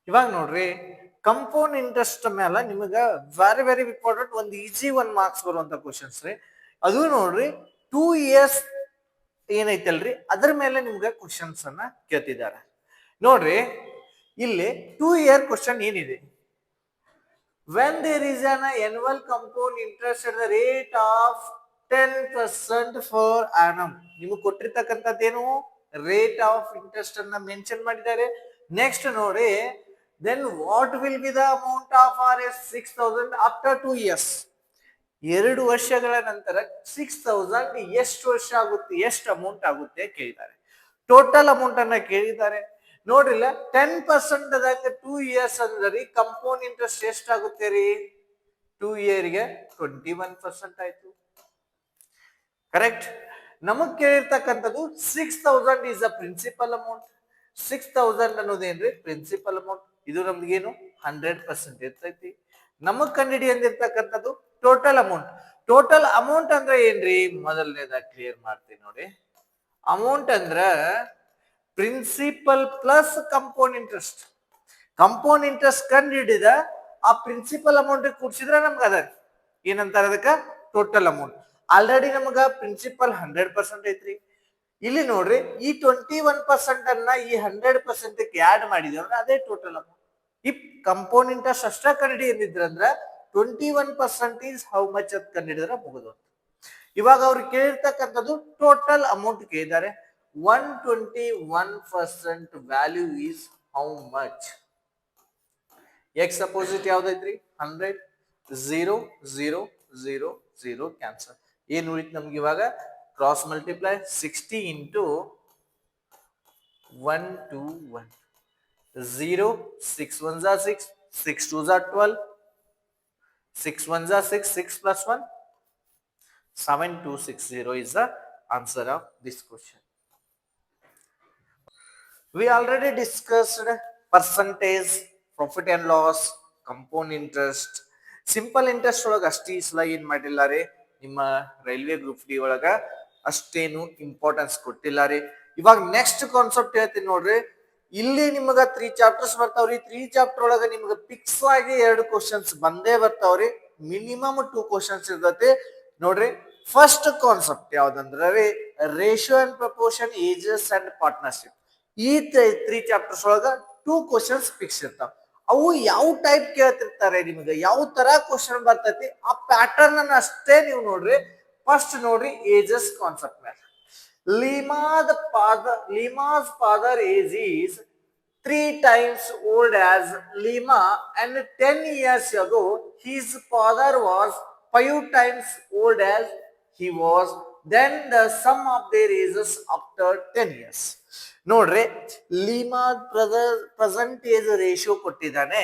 ಇವಾಗ ನೋಡ್ರಿ compound interest ಮೇಲೆ ನಿಮಗ ವೆರಿ ವೆರಿ ಇಂಪಾರ್ಟೆಂಟ್ ಒಂದು ಈಸಿ 1 ಮಾರ್ಕ್ಸ್ ಬರುವಂತ ಕ್ವಶನ್ಸ್ ರೀ. ಅದು ನೋಡ್ರಿ 2 ಇಯರ್ಸ್ ಏನೈತಲ್ರಿ ಅದ್ರ ಮೇಲೆ ನಿಮ್ಗೆ ಕ್ವಶನ್ಸ್ ಅನ್ನ ಕೇಳ್ತಿದ್ದಾರೆ. ನೋಡ್ರಿ ಇಲ್ಲಿ 2 ಇಯರ್ ಕ್ವಶನ್ ಏನಿದೆ, when there is an annual compound interest at the rate of 10% per annum. ನಿಮಗೆ ಕೊಟ್ಟಿರ್ತಕ್ಕಂಥದ್ದೇನು ರೇಟ್ ಆಫ್ ಇಂಟ್ರೆಸ್ಟ್ ಅನ್ನ ಮೆನ್ಷನ್ ಮಾಡಿದ್ದಾರೆ. ನೆಕ್ಸ್ಟ್ ನೋಡಿ, then what will be the amount of RS 6000 after 2 years. 2 ವರ್ಷಗಳ ನಂತರ 6000 ಎಷ್ಟು ವರ್ಷ ಆಗುತ್ತೆ, ಎಷ್ಟು ಅಮೌಂಟ್ ಆಗುತ್ತೆ ಕೇಳಿದ್ದಾರೆ. ಟೋಟಲ್ ಅಮೌಂಟ್ ಅನ್ನ ಕೇಳಿದ್ದಾರೆ. ನೋಡ್ರಿಲ್ಲ 10% ಅದಾಗ 2 ಇಯರ್ಸ್ ಅಂದ್ರೆ ಕಂಪೌಂಡ್ ಇಂಟ್ರೆಸ್ಟ್ ಎಷ್ಟಾಗುತ್ತೆ ರೀ, 2 ಇಯರ್ಗೆ 21% ಆಯ್ತು. ಕರೆಕ್ಟ್. ನಮಗ್ ಕೇಳಿರ್ತಕ್ಕಂಥದ್ದು 6000 ಇಸ್ ಅ ಪ್ರಿನ್ಸಿಪಲ್ ಅಮೌಂಟ್. 6000 ಅನ್ನೋದೇನ್ರಿ ಪ್ರಿನ್ಸಿಪಲ್ ಅಮೌಂಟ್. ಇದು ನಮ್ಗೇನು 100% ಇರ್ತೈತಿ. ನಮಗ್ ಕಂಡಿಡಿ ಅಂದಿರ್ತಕ್ಕಂಥದ್ದು ಟೋಟಲ್ ಅಮೌಂಟ್. ಟೋಟಲ್ ಅಮೌಂಟ್ ಅಂದ್ರೆ ಏನ್ರಿ, ಮೊದಲನೇದಾಗ ಕ್ಲಿಯರ್ ಮಾಡ್ತೀನಿ ನೋಡಿ. ಅಮೌಂಟ್ ಅಂದ್ರ principal plus compound interest. Compound interest ಕಂಡು ಹಿಡಿದ ಆ ಪ್ರಿನ್ಸಿಪಲ್ ಅಮೌಂಟ್ ಕೂಡಿಸಿದ್ರೆ ನಮ್ಗೆ ಅದ ಏನಂತಾರ ಅದಕ್ಕ ಟೋಟಲ್ ಅಮೌಂಟ್. ಆಲ್ರೆಡಿ ನಮಗ ಪ್ರಿನ್ಸಿಪಲ್ 100% ಐತ್ರಿ. ಇಲ್ಲಿ ನೋಡ್ರಿ ಈ 21% ಅನ್ನ ಈ 100% ಆಡ್ ಮಾಡಿದ್ವಿ ಅಂದ್ರೆ ಅದೇ ಟೋಟಲ್ ಅಮೌಂಟ್. ಈ ಕಂಪೌಂಡ್ ಇಂಟ್ರೆಸ್ಟ್ ಅಷ್ಟ ಕಂಡು ಎಂದಿದ್ರಂದ್ರ 21% ಈಸ್ ಹೌ ಮಚ್ ಅಂತ ಕಂಡು ಹಿಡಿದ್ರೆ ಮುಗಿದು. ಇವಾಗ ಅವ್ರು ಕೇಳಿರ್ತಕ್ಕಂಥದ್ದು ಟೋಟಲ್ ಅಮೌಂಟ್ ಕೇಳಿದ್ದಾರೆ. 121% value is how much. X opposite ಯಾವ್ದೈತ್ರಿ 100. 0 0 0 0 ಕ್ಯಾನ್ಸಲ್. ಏನ್ ಉಳಿತು ನಮ್ಗೆ ಇವಾಗ cross multiply 60 into 121. 0 6 1s are 6, 6 2s are 12, 6 1s are 6, 6 plus 1 7260 is the answer of this question. We already discussed percentage, profit and loss, compound interest. Simple interest ಒಳಗ ಅಷ್ಟೇ ಈ ಸಲ ಏನ್ ಮಾಡಿಲ್ಲ ರೀ, ನಿಮ್ಮ ರೈಲ್ವೆ ಗ್ರೂಪ್ ಡಿ ಒಳಗ ಅಷ್ಟೇನು ಇಂಪಾರ್ಟೆನ್ಸ್ ಕೊಟ್ಟಿಲ್ಲ ರೀ. ಇವಾಗ ನೆಕ್ಸ್ಟ್ ಕಾನ್ಸೆಪ್ಟ್ ಹೇಳ್ತೀನಿ ನೋಡ್ರಿ. ಇಲ್ಲಿ ನಿಮಗ 3 ಚಾಪ್ಟರ್ಸ್ ಬರ್ತಾವ್ರಿ. 3 ಚಾಪ್ಟರ್ ಒಳಗ ನಿಮ್ಗ ಫಿಕ್ಸ್ ಆಗಿ 2 ಕ್ವಶನ್ಸ್ ಬಂದೇ ಬರ್ತಾವ್ರಿ. ಮಿನಿಮಮ್ 2 ಕ್ವಶನ್ಸ್ ಇರ್ತೈತಿ ನೋಡ್ರಿ. ಫಸ್ಟ್ ಕಾನ್ಸೆಪ್ಟ್ ಯಾವ್ದಂದ್ರ ರೀ, ratio and proportion, ages and partnership. ಈ 3 ಚಾಪ್ಟರ್ಸ್ ಒಳಗ 2 ಕ್ವಶನ್ಸ್ ಫಿಕ್ಸ್ ಇರ್ತಾವ. ಅವು ಯಾವ ಟೈಪ್ ಕೇಳ್ತಿರ್ತಾರೆ ನಿಮಗೆ, ಯಾವ ತರ ಕ್ವಶನ್ ಬರ್ತೈತಿ ಆ ಪ್ಯಾಟರ್ನ್ ಅನ್ನ ಅಷ್ಟೇ ನೀವು ನೋಡ್ರಿ. ಫಸ್ಟ್ ನೋಡ್ರಿ ಏಜಸ್ ಕಾನ್ಸೆಪ್ಟ್ ಮೇಲೆ. Lima's father age is 3 times old as Lima, and 10 years ago his father was 5 times old as he was. Then the sum of their ages after 10 years. ನೋಡ್ರಿ, ಲೀಮಾ present age ratio ಕೊಟ್ಟಿದ್ದಾನೆ.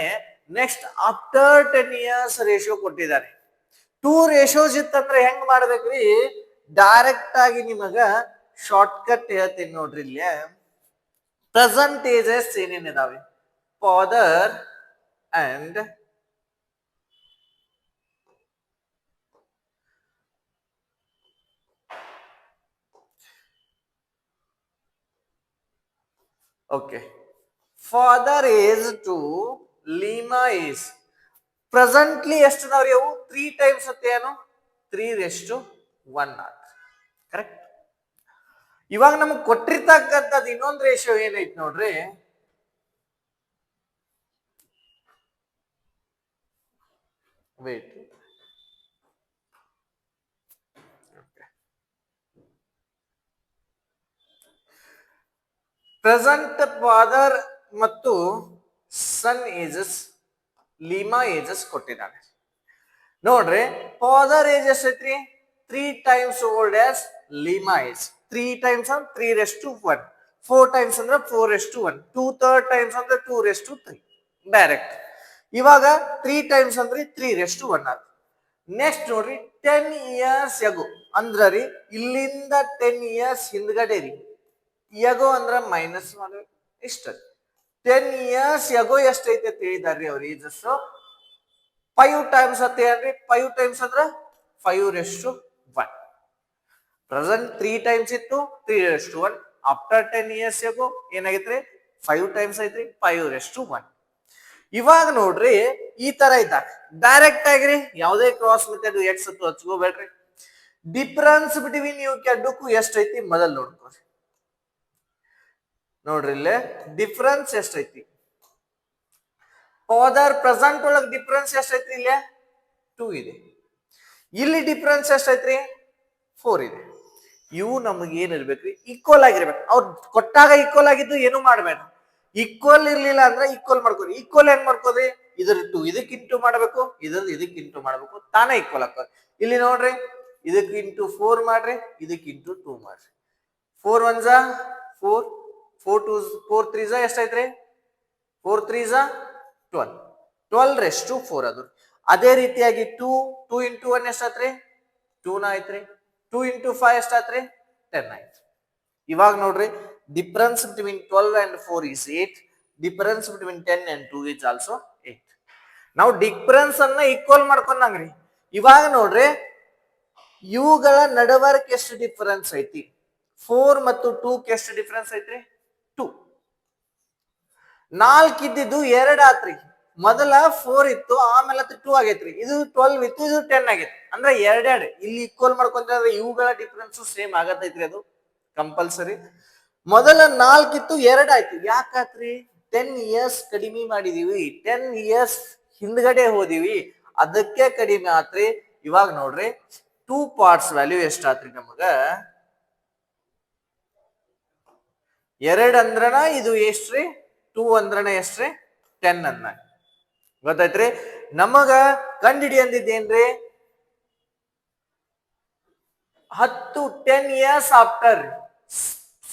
Next after 10 years ratio ಕೊಟ್ಟಿದ್ದಾನೆ. 2 ratios ಇತ್ತಂದ್ರೆ ಹೆಂಗ್ ಮಾಡ್ಬೇಕ್ರಿ, direct ಆಗಿ ನಿಮಗ short cut ಹೇಳ್ತೀನಿ ನೋಡ್ರಿ. ಇಲ್ಲಿ ಪ್ರೆಸೆಂಟ್ ಏಜಸ್ ಏನೇನಿದಾವೆ, father and okay, father age to Leema age presently ಎಷ್ಟು ಅದಾವ್ರಿ, ಅವು 3 times ಏನು 3:1 ಕರೆಕ್ಟ್. ಇವಾಗ ನಮಗ್ ಕೊಟ್ಟಿರ್ತಕ್ಕಂಥದ್ದು ಇನ್ನೊಂದು ರೇಷಿಯೋ ಏನೈತಿ ನೋಡ್ರಿ, ವೇಟ್, ಪ್ರೆಸೆಂಟ್ ಫಾದರ್ ಮತ್ತು ಸನ್ ಏಜಸ್, ಲೀಮಾ ಏಜಸ್ ಕೊಟ್ಟಿದ್ದಾನೆ ನೋಡ್ರಿ. ಫಾದರ್ ಏಜ್ ಎಷ್ಟೈತ್ರಿ, 3 times old as Leema age. 3 times 3:1, 4 times ಅಂದ್ರೆ 4:1, 2/3 times ಅಂದ್ರೆ 2:3 ಡೈರೆಕ್ಟ್. ಇವಾಗ 3 times ಅಂದ್ರೆ 3:1 ಆಗ. ನೆಕ್ಸ್ಟ್ ನೋಡ್ರಿ 10 years ago ಅಂದ್ರ ರೀ ಇಲ್ಲಿಂದ 10 years ಹಿಂದ್ಗಡೆ ರೀ. ಯಗೋ ಅಂದ್ರ ಮೈನಸ್ ಮಾಡ್ಬೇಕು ಇಷ್ಟ. 10 years ಯಗೋ ಎಷ್ಟೈತೆ ತಿಳಿದಾರ್ರಿ ಅವ್ರ ಏಜಸ್. 5 times ಅಂತ ಹೇಳ್ರಿ, 5 times ಅಂದ್ರ 5:1. ಪ್ರೆಸೆಂಟ್ 3 times ಇತ್ತು 3:1. ಆಫ್ಟರ್ 10 years ಯಗೋ ಏನಾಗೈತ್ರಿ 5 times ಐತ್ರಿ 5:1. ಇವಾಗ ನೋಡ್ರಿ ಈ ತರ ಇದ್ದಾಗ ಡೈರೆಕ್ಟ್ ಆಗ್ರಿ ಯಾವುದೇ ಕ್ರಾಸ್ ಮೆಥಡ್ ಎಕ್ಸ್ ಅಥವಾ ಹಚ್ಕೋಬೇಡ್ರಿ. ಡಿಫರೆನ್ಸ್ ಬಿಟ್ವೀನ್ ಇವ್ ಕೆಡ್ಡಕ್ಕೂ ಎಷ್ಟೈತಿ ಮೊದಲ್ ನೋಡ್ಕೋರಿ. ನೋಡ್ರಿ ಇಲ್ಲೇ ಡಿಫರೆನ್ಸ್ ಎಷ್ಟೈತಿ, ಪವರ್ ಪ್ರೆಸೆಂಟ್ ಒಳಗ್ ಡಿಫರೆನ್ಸ್ ಎಷ್ಟೈತ್ರಿ, ಇಲ್ಲೇ 2 ಇದೆ. ಇಲ್ಲಿ ಡಿಫರೆನ್ಸ್ ಎಷ್ಟೈತ್ರಿ, 4 ಇದೆ. ಇವು ನಮಗೆ ಏನ್ ಇರ್ಬೇಕ್ರಿ, ಈಕ್ವಲ್ ಆಗಿರ್ಬೇಕು. ಅವ್ರು ಕೊಟ್ಟಾಗ ಈಕ್ವಲ್ ಆಗಿದ್ದು ಏನು ಮಾಡ್ಬೇಡ. ಈಕ್ವಲ್ ಇರ್ಲಿಲ್ಲ ಅಂದ್ರೆ ಈಕ್ವಲ್ ಮಾಡ್ಕೋರಿ. ಈಕ್ವಲ್ ಹೆಂಗ್ ಮಾಡ್ಕೋರಿ, ಇದ್ರ 2 ಇದಕ್ಕೆ ಇಂಟು ಮಾಡ್ಬೇಕು, ಇದ್ರದ್ದು ಇದಕ್ಕೆ ಇಂಟು ಮಾಡ್ಬೇಕು, ತಾನೇ ಈಕ್ವಲ್ ಆಗ್ತದೆ. ಇಲ್ಲಿ ನೋಡ್ರಿ ಇದಕ್ಕೆ ಇಂಟು 4 ಮಾಡ್ರಿ, ಇದಕ್ಕೆ ಇಂಟು 2 ಮಾಡ್ರಿ. 4 1 4, 4 2 4 3 ಎಷ್ಟೈತ್ರಿ, 4 3 12, 12 ಅದು. ಅದೇ ರೀತಿಯಾಗಿ 2 ಇಂಟು 1 ಎಷ್ಟಾತ್ರಿ, 2 ಆಯ್ತ್ರಿ. 2 ಇಂಟು 5 ಎಷ್ಟಾತ್ರಿ, 10 ಆಯ್ತು. ಇವಾಗ ನೋಡ್ರಿ difference between 12 and 4 is 8. Difference between 10 and 2 is also 8. ನಾವು ಡಿಫರೆನ್ಸ್ ಅನ್ನ ಈಕ್ವಲ್ ಮಾಡ್ಕೊಂಡಂಗ್ರಿ. ಇವಾಗ ನೋಡ್ರಿ ಇವುಗಳ ನಡವರ್ಕ್ ಎಷ್ಟು ಡಿಫರೆನ್ಸ್ ಐತಿ, 4 ಮತ್ತು 2 ಎಷ್ಟು ಡಿಫರೆನ್ಸ್ ಐತ್ರಿ, 2. 4 ಇದ್ದಿದ್ದು 2 ಆತ್ರಿ. ಮೊದಲ 4 ಇತ್ತು, ಆಮೇಲೆ 2 ಆಗೈತ್ರಿ. ಇದು 12 ಇತ್ತು, ಇದು 10 ಆಗೈತಿ. ಅಂದ್ರೆ ಎರಡೆರಡು ಇಲ್ಲಿ ಈಕ್ವಲ್ ಮಾಡ್ಕೊಂಡ್ರೆ ಇವುಗಳ ಡಿಫರೆನ್ಸ್ ಸೇಮ್ ಆಗತೈತ್ರಿ, ಅದು ಕಂಪಲ್ಸರಿ. ಮೊದಲ 4 ಇತ್ತು, 2 ಆಯ್ತು. ಯಾಕಾತ್ರಿ, 10 years ಕಡಿಮೆ ಮಾಡಿದೀವಿ, 10 years ಹಿಂದ್ಗಡೆ ಹೋದಿವಿ, ಅದಕ್ಕೆ ಕಡಿಮೆ ಆತ್ರಿ. ಇವಾಗ ನೋಡ್ರಿ 2 ಪಾರ್ಟ್ಸ್ ವ್ಯಾಲ್ಯೂ ಎಷ್ಟಾತ್ರಿ ನಮಗ, 2 ಅಂದ್ರನ ಇದು ಎಷ್ಟ್ರಿ, 2 ಅಂದ್ರನ ಎಷ್ಟ್ರಿ, 10 ಅನ್ನ. ಗೊತ್ತಾಯ್ತ್ರಿ. ನಮಗ ಕಂಡಿಡಿ ಅಂದಿದ್ದೇನ್ರಿ, 10 years after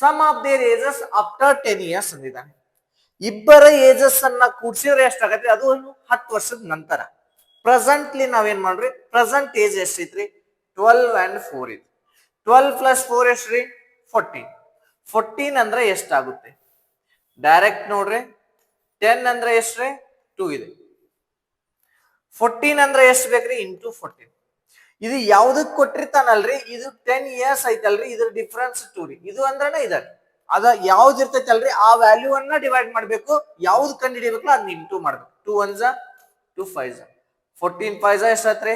sum of their ages after 10 years ಅಂದಿದ್ದಾನೆ. ಇಬ್ಬರ ಏಜಸ್ ಅನ್ನ ಕೂಡ್ಸಿದ್ರೆ ಎಷ್ಟಾಗತ್ತೆ, ಅದು 10 ವರ್ಷದ ನಂತರ. ಪ್ರೆಸೆಂಟ್ಲಿ ನಾವೇನ್ ಮಾಡ್ರಿ, ಪ್ರೆಸೆಂಟ್ ಏಜ್ ಎಷ್ಟೈತ್ರಿ, 12 and 4 ಇದೆ. 12 plus 4 ಎಷ್ಟ್ರಿ, 14. 14 ಅಂದ್ರೆ ಎಷ್ಟಾಗುತ್ತೆ, ಡೈರೆಕ್ಟ್ ನೋಡ್ರಿ. 10 ಅಂದ್ರೆ ಎಷ್ಟ್ರಿ, 2 ಇದೆ. 14 ಅಂದ್ರೆ ಎಷ್ಟು ಬೇಕ್ರಿ, ಇಂಟು 14. ಇದು ಯಾವ್ದಕ್ ಕೊಟ್ಟಿರ್ತಾನಲ್ರಿ, ಇದು 10 years ಐತಲ್ರಿ, ಇದ್ರ ಡಿಫರೆನ್ಸ್ 2 ರೀ. ಇದು ಅಂದ್ರನ ಇದ ಅದ ಯಾವ್ದು ಇರ್ತೈತಲ್ರಿ, ಆ ವ್ಯಾಲ್ಯೂ ಅನ್ನ ಡಿವೈಡ್ ಮಾಡ್ಬೇಕು. ಯಾವ್ದು ಕಂಡು ಹಿಡಿಬೇಕಲ್ಲ ಅದನ್ನ ಇಂಟು ಮಾಡ್ಬೇಕು. 2 1 2 5 14 5 ಎಷ್ಟಾತ್ರಿ,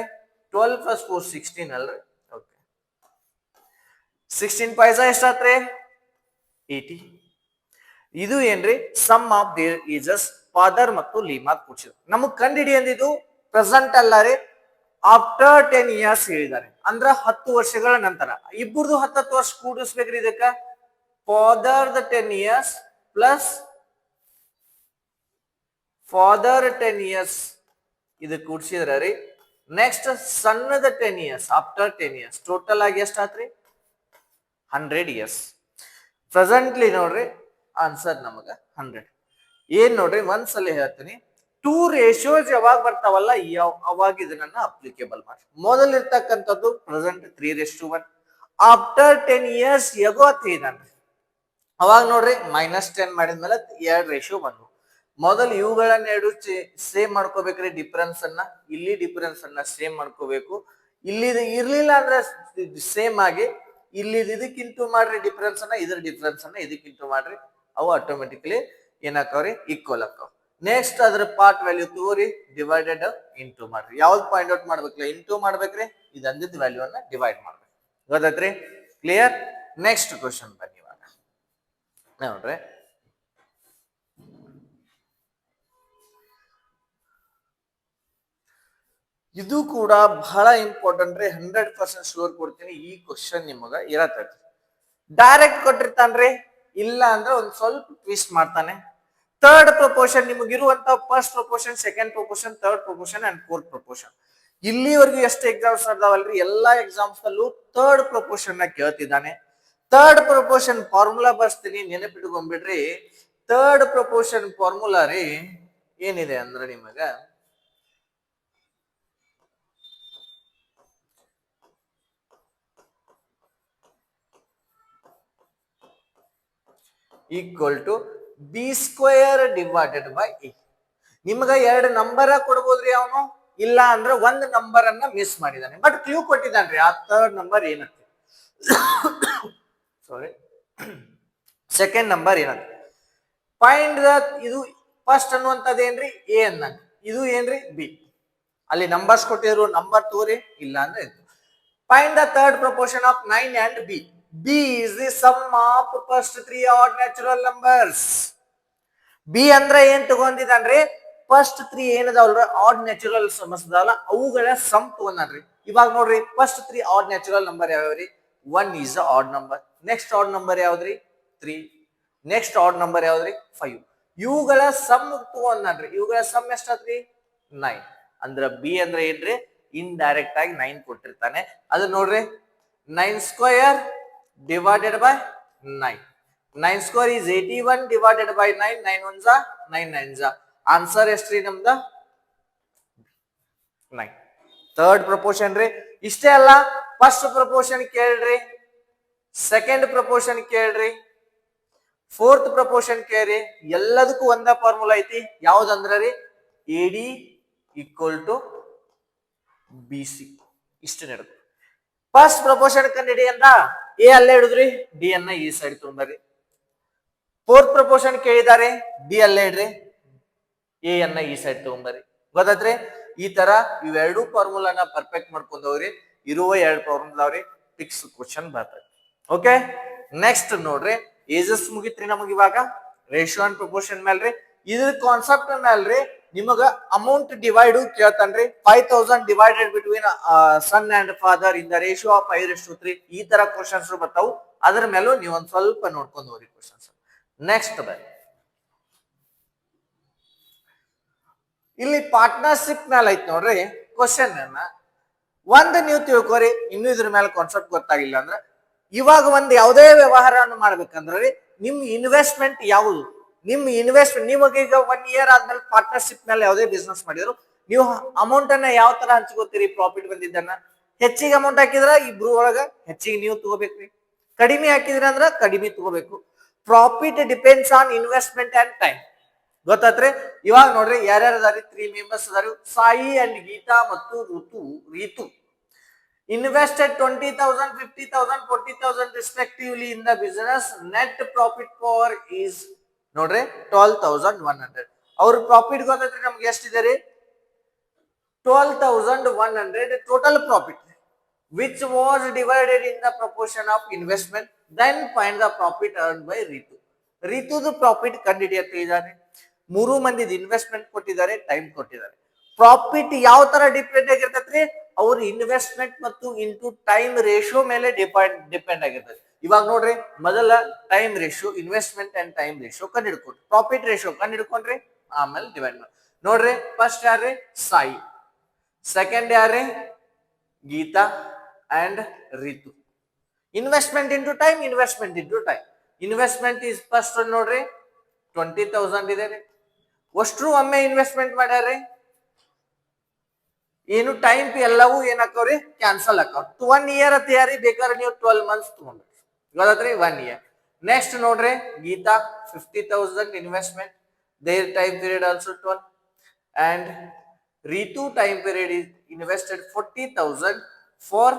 12 plus 4 16 ಅಲ್ರಿ. ಓಕೆ, 16 5 ಎಷ್ಟಾತ್ರಿ, 80. ಇದು ಏನ್ರಿ, sum of their ages father ಮತ್ತು ಲೀಮಾ ಕೂಡಿಸಿದ್ರು. ನಮಗ್ ಕಂಡು ಹಿಡಿ ಅಂದಿದ್ದು ಪ್ರೆಸೆಂಟ್ ಅಲ್ಲ ರೀ, ಆಫ್ಟರ್ 10 years ಹೇಳಿದ್ದಾರೆ. ಅಂದ್ರ 10 ವರ್ಷಗಳ ನಂತರ. ಇಬ್ಬರದು 10 ವರ್ಷ ಕೂಡಿಸ್ಬೇಕ್ರಿ. ಇದಕ್ಕ father 10 years plus father 10 years ಇದು ಕೂಡಿಸಿದ್ರ ರೀ. ನೆಕ್ಸ್ಟ್ ಸಣ್ಣದ 10 years ಆಫ್ಟರ್ 10 years. ಟೋಟಲ್ ಆಗಿ ಎಷ್ಟಾತ್ರಿ, 100 years. ಪ್ರೆಸೆಂಟ್ಲಿ ನೋಡ್ರಿ ಆನ್ಸರ್ ನಮಗ 100. ಏನ್ ನೋಡ್ರಿ, ಒಂದ್ಸಲ ಹೇಳ್ತೀನಿ, 2 ರೇಷಿಯೋಸ್ ಯಾವಾಗ ಬರ್ತಾವಲ್ಲ ಅವಾಗ ಇದನ್ನ ಅಪ್ಲಿಕೇಬಲ್ ಮಾಡಿ. ಮೊದಲ ಇರ್ತಕ್ಕಂಥದ್ದು ಪ್ರೆಸೆಂಟ್ 3:1. After 10 years ago 3 ಇದಾನ್ರಿ. ಅವಾಗ ನೋಡ್ರಿ -10 ಮಾಡಿದ್ಮೇಲೆ 2 ರೇಷಿಯೋ ಬಂದ್ವು. ಮೊದಲು ಇವುಗಳನ್ನ ಎರಡು ಸೇಮ್ ಮಾಡ್ಕೋಬೇಕ್ರಿ. ಡಿಫರೆನ್ಸ್ ಅನ್ನ ಇಲ್ಲಿ ಡಿಫರೆನ್ಸ್ ಅನ್ನ ಸೇಮ್ ಮಾಡ್ಕೋಬೇಕು. ಇಲ್ಲಿ ಇರ್ಲಿಲ್ಲ ಅಂದ್ರೆ ಸೇಮ್ ಆಗಿ ಇಲ್ಲಿ ಇದಕ್ಕಿಂಟು ಮಾಡ್ರಿ ಡಿಫರೆನ್ಸ್ ಅನ್ನ, ಇದ್ರ ಡಿಫರೆನ್ಸ್ ಅನ್ನ ಇದಕ್ಕಿಂಟು ಮಾಡ್ರಿ, ಅವು ಆಟೋಮೆಟಿಕ್ಲಿ ಏನಾಕವ್ರಿ, ಈಕ್ವಲ್ ಆಕವ್. ನೆಕ್ಸ್ಟ್ ಅದ್ರ ಪಾರ್ಟ್ ವ್ಯಾಲ್ಯೂ ತಗೋರಿ, ಡಿವೈಡೆಡ್ ಇಂಟು ಮಾಡ್ರಿ. ಯಾವ್ದು ಪಾಯಿಂಟ್ ಔಟ್ ಮಾಡ್ಬೇಕ್ರಿ, ಇಂಟು ಮಾಡ್ಬೇಕ್ರಿ. ಇದು ಅಂದಿದ್ದ ವ್ಯಾಲ್ಯೂ ಅನ್ನ ಡಿವೈಡ್ ಮಾಡ್ಬೇಕು. ಗೊತ್ತಾಯ್ತ್ರಿ, ಕ್ಲಿಯರ್. ನೆಕ್ಸ್ಟ್ ಕ್ವಶನ್ ಬನ್ನಿ. ಇವಾಗ ನೋಡ್ರಿ, ಇದು ಕೂಡ ಬಹಳ ಇಂಪಾರ್ಟೆಂಟ್ ರೀ. 100% ಶೂರ್ ಕೊಡ್ತೀನಿ, ಈ ಕ್ವಶನ್ ನಿಮಗ ಇರತೈತಿ. ಡೈರೆಕ್ಟ್ ಕೊಟ್ಟಿರ್ತಾನ್ರಿ, ಇಲ್ಲ ಅಂದ್ರೆ ಒಂದ್ ಸ್ವಲ್ಪ ಟ್ವಿಸ್ಟ್ ಮಾಡ್ತಾನೆ. ಥರ್ಡ್ ಪ್ರಪೋರ್ಷನ್ ನಿಮಗಿರುವಂತ first proportion, second proportion, third proportion and fourth proportion. ಇಲ್ಲಿವರೆಗೂ ಎಷ್ಟು ಎಕ್ಸಾಮ್ಸ್ ನಡೆದಾವಲ್ರಿ, ಎಲ್ಲಾ ಎಕ್ಸಾಮ್ಸ್ ನಲ್ಲೂ ಥರ್ಡ್ ಪ್ರಪೋರ್ಷನ್ ನ ಕೇಳ್ತಿದ್ದಾನೆ. ಥರ್ಡ್ ಪ್ರಪೋರ್ಷನ್ ಫಾರ್ಮುಲಾ ಬರ್ಸ್ತೀನಿ, ನೆನಪಿಟ್ಕೊಂಡ್ಬಿಡ್ರಿ. ಥರ್ಡ್ ಪ್ರಪೋರ್ಷನ್ ಫಾರ್ಮುಲಾ ರೀ ಏನಿದೆ ಅಂದ್ರೆ ನಿಮಗ equal to B square divided by A. ನಿಮ್ಗ 2 ನಂಬರ್ ಕೊಡ್ಬೋದ್ರಿ ಅವನು, ಇಲ್ಲ ಅಂದ್ರೆ 1 ನಂಬರ್ ಅನ್ನ ಮಿಸ್ ಮಾಡಿದಾನೆ. ಬಟ್ ಕ್ಲೂ ಕೊಟ್ಟಿದ್ದಾನ್ರಿ, ಆ ಥರ್ಡ್ ನಂಬರ್ ಏನಂತ, ಸಾರಿ ಸೆಕೆಂಡ್ ನಂಬರ್ ಏನಂತ ಫೈಂಡ್ ದ. ಇದು ಫಸ್ಟ್ ಅನ್ನುವಂಥದ್ದು ಏನ್ರಿ ಎ ಅನ್ನಂಗ, ಇದು ಏನ್ರಿ ಬಿ. ಅಲ್ಲಿ ನಂಬರ್ಸ್ ಕೊಟ್ಟಿದ್ರು, ನಂಬರ್ ತೋರಿ ಇಲ್ಲ ಅಂದ್ರೆ ಇದು. Find the third proportion of 9 and b. b is the sum of first 3 odd natural numbers. b ಅಂದ್ರೆ ಏನ್ ತಗೊಂಡಿದ್ದಾನ್ರಿ, ಫಸ್ಟ್ 3 ಏನದಾವಲ್ರಿ ಆಡ್ ನ್ಯಾಚುರಲ್ ನಂಬರ್ಸ್ ಅದಾವಲ್ಲ ಅವುಗಳ ಸಮ್ ತಗೊಂಡ್ರಿ. ಇವಾಗ ನೋಡ್ರಿ ಫಸ್ಟ್ 3 ಆಡ್ ನ್ಯಾಚುರಲ್ ನಂಬರ್ ಯಾವ್ಯಾವ್ರಿ? 1 is a odd number. Next odd number ಯಾವ್ದ್ರಿ? 3. Next odd number ಯಾವ್ದ್ರಿ? 5. ಇವುಗಳ ಸಮ್ ತಗೊಂಡ್ರಿ. ಇವುಗಳ ಸಮ್ ಎಷ್ಟಾತ್ರಿ? 9. ಅಂದ್ರ ಬಿ ಅಂದ್ರೆ ಏನ್ರಿ, ಇನ್ ಡೈರೆಕ್ಟ್ ಆಗಿ 9 ಕೊಟ್ಟಿರ್ತಾನೆ. ಅದು ನೋಡ್ರಿ 9 square divided by 9. 9 square is 81 divided by 9. 9 ones are 9 nines are. Answer ಎಷ್ಟ್ರಿ ನಮ್ದ? 9. ಥರ್ಡ್ ಪ್ರಪೋರ್ಷನ್ ರೀ. ಇಷ್ಟೇ ಅಲ್ಲ, ಫಸ್ಟ್ ಪ್ರಪೋರ್ಷನ್ ಕೇಳ್ರಿ, ಸೆಕೆಂಡ್ ಪ್ರಪೋರ್ಷನ್ ಕೇಳ್ರಿ, ಫೋರ್ತ್ ಪ್ರಪೋರ್ಷನ್ ಕೇಳ್ರಿ. ಎಲ್ಲದಕ್ಕೂ ಒಂದ ಫಾರ್ಮುಲಾ ಐತಿ. ಯಾವ್ದಂದ್ರ ರೀ, A D equal to B C. ಇಷ್ಟು ನಡೆದು ಫಸ್ಟ್ ಪ್ರಪೋರ್ಷನ್ ಕಂಡಿಡಿ ಅಂದ ಎ ಅಲ್ಲೇ ಹಿಡಿದ್ರಿ, ಡಿ ಅನ್ನ ಈ ಸೈಡ್ ತೊಗೊಂಡ್ರಿ. ಫೋರ್ತ್ ಪ್ರಪೋರ್ಷನ್ ಕೇಳಿದಾರೆ, ಡಿ ಅಲ್ಲೇ ಇಡ್ರಿ, ಎ ಅನ್ನ ಈ ಸೈಡ್ ತಗೊಂಬರಿ. ಗೊತ್ತಾತ್ರಿ? ಈ ತರ ಇವೆರಡು ಫಾರ್ಮುಲಾನ ಪರ್ಫೆಕ್ಟ್ ಮಾಡ್ಕೊಂಡವ್ರಿ. ಇರುವ 2 ಫಾರ್ಮುಲಾವ್ರಿ, ಫಿಕ್ಸ್ ಕ್ವಶನ್ ಬರ್ತದೆ. ಓಕೆ, ನೆಕ್ಸ್ಟ್ ನೋಡ್ರಿ, ಏಜಸ್ ಮುಗಿತ್ರಿ ನಮಗ್ ಇವಾಗ. ರೇಷಿಯೋ ಅಂಡ್ ಪ್ರಪೋರ್ಷನ್ ಮೇಲ್ರಿ, ಇದ್ರ ಕಾನ್ಸೆಪ್ಟ್ ಮೇಲ್ರಿ ನಿಮಗ ಅಮೌಂಟ್ ಡಿವೈಡ್ ಕೇಳ್ತಾನ್ರಿ. 5000 divided between son and father in the ratio of 5:3. ಈ ತರ ಕ್ವಶನ್ಸ್ ಬರ್ತಾವು. ಅದ್ರ ಮೇಲೂ ನೀವು ಒಂದ್ ಸ್ವಲ್ಪ ನೋಡ್ಕೊಂಡು ಹೋಗ್ರಿ ಕ್ವಶನ್ಸ್. ನೆಕ್ಸ್ಟ್ ಇಲ್ಲಿ ಪಾರ್ಟ್ನರ್ಶಿಪ್ ಮೇಲೆ ಐತ್ ನೋಡ್ರಿ ಕ್ವಶನ್ ಅನ್ನ. ಒಂದ್ ನೀವು ತಿಳ್ಕೊರಿ, ಇನ್ನು ಇದ್ರ ಮೇಲೆ ಕಾನ್ಸೆಪ್ಟ್ ಗೊತ್ತಾಗಿಲ್ಲ ಅಂದ್ರೆ, ಇವಾಗ ಒಂದ್ ಯಾವುದೇ ವ್ಯವಹಾರವನ್ನು ಮಾಡ್ಬೇಕಂದ್ರೆ ನಿಮ್ ಇನ್ವೆಸ್ಟ್ಮೆಂಟ್ ಯಾವುದು, ನಿಮ್ ಇನ್ವೆಸ್ಟ್ಮೆಂಟ್ ನಿಮಗೆ ಈಗ 1 year ಆದ್ಮೇಲೆ ಪಾರ್ಟ್ನರ್ಶಿಪ್ ಮೇಲೆ ಯಾವುದೇ ಬಿಸ್ನೆಸ್ ಮಾಡಿದ್ರು ನೀವು ಅಮೌಂಟ್ ಅನ್ನ ಯಾವ ತರ ಹಂಚ್ಕೋತೀರಿ? ಪ್ರಾಫಿಟ್ ಬಂದಿದ್ದನ್ನ ಹೆಚ್ಚಿಗೆ ಅಮೌಂಟ್ ಹಾಕಿದ್ರ ಇಬ್ರು ಒಳಗ ಹೆಚ್ಚಿಗೆ ನೀವು ತಗೋಬೇಕ್ರಿ, ಕಡಿಮೆ ಹಾಕಿದ್ರ ಅಂದ್ರ ಕಡಿಮೆ ತಗೋಬೇಕು. Profit depends on investment and time. ಗೊತ್ತಾತ್ರಿ? ಇವಾಗ ನೋಡ್ರಿ ಯಾರ್ಯಾರು ಅದಾರಿ? 3 ಮೆಂಬರ್ಸ್ ಅದಾರು, ಸಾಯಿ ಅಂಡ್ ಗೀತಾ ಮತ್ತು Ritu. Invested 20,000, 50,000, 40,000 respectively in the business. Net profit for is ನೋಡ್ರಿ 12,100. ಅವ್ರ ಪ್ರಾಫಿಟ್ ಗೊತ್ತೈತ್ರಿ ನಮ್ಗೆ ಎಷ್ಟಿದೆ ರೀ? 12,100 total profit, which was divided in the proportion of investment. Then find the profit earned by Ritu. Rituದು ಪ್ರಾಫಿಟ್ ಕಂಡುಹಿಡಿಯತ್ತೆ ಇದ್ದಾರೆ. 3 ಮಂದಿದ ಇನ್ವೆಸ್ಟ್ಮೆಂಟ್ ಕೊಟ್ಟಿದ್ದಾರೆ, ಟೈಮ್ ಕೊಟ್ಟಿದ್ದಾರೆ. ಪ್ರಾಫಿಟ್ ಯಾವ ತರ ಡಿಪೆಂಡ್ ಆಗಿರ್ತೈತ್ರಿ? ಅವ್ರ ಇನ್ವೆಸ್ಟ್ಮೆಂಟ್ ಮತ್ತು ಇಂಟು ಟೈಮ್ ರೇಷಿಯೋ ಮೇಲೆ ಡಿಪೆಂಡ್ ಆಗಿರ್ತದೆ. ಇವಾಗ ನೋಡ್ರಿ, ಮೊದಲ time ratio, investment and time ratio ಕಂಡು ಹಿಡ್ಕೊಂಡ್ರಿ, ಪ್ರಾಫಿಟ್ ರೇಷಿಯೋ ಕಂಡು ಹಿಡ್ಕೊಂಡ್ರಿ, ಆಮೇಲೆ ಡಿವೈಡ್ ಮಾಡಿ. ನೋಡ್ರಿ ಫಸ್ಟ್ ಯಾರ್ರಿ? ಸಾಯಿ. ಸೆಕೆಂಡ್ ಯಾರ್ರಿ? Geeta and Ritu. Investment into time, investment into time. Investment is first ನೋಡ್ರಿ 20,000 ಇದೆ ರೀ. ಅಷ್ಟ್ರು ಒಮ್ಮೆ ಇನ್ವೆಸ್ಟ್ಮೆಂಟ್ ಮಾಡ್ಯಾರ್ರಿ. ಏನು ಟೈಮ್ ಎಲ್ಲವೂ ಏನಾಕವ್ರಿ? ಕ್ಯಾನ್ಸಲ್ ಆಕಾವ್. 1 year ತಯಾರಿ ಬೇಕಾದ್ರೆ ನೀವು 12 months ತಗೊಂಡ್ರಿ. ಗೊತ್ತಾತ್ರಿ? 1 year. ನೆಕ್ಸ್ಟ್ ನೋಡ್ರಿ Geeta 50,000 investment, their time period also 12. And Ritu time period is invested 40,000 for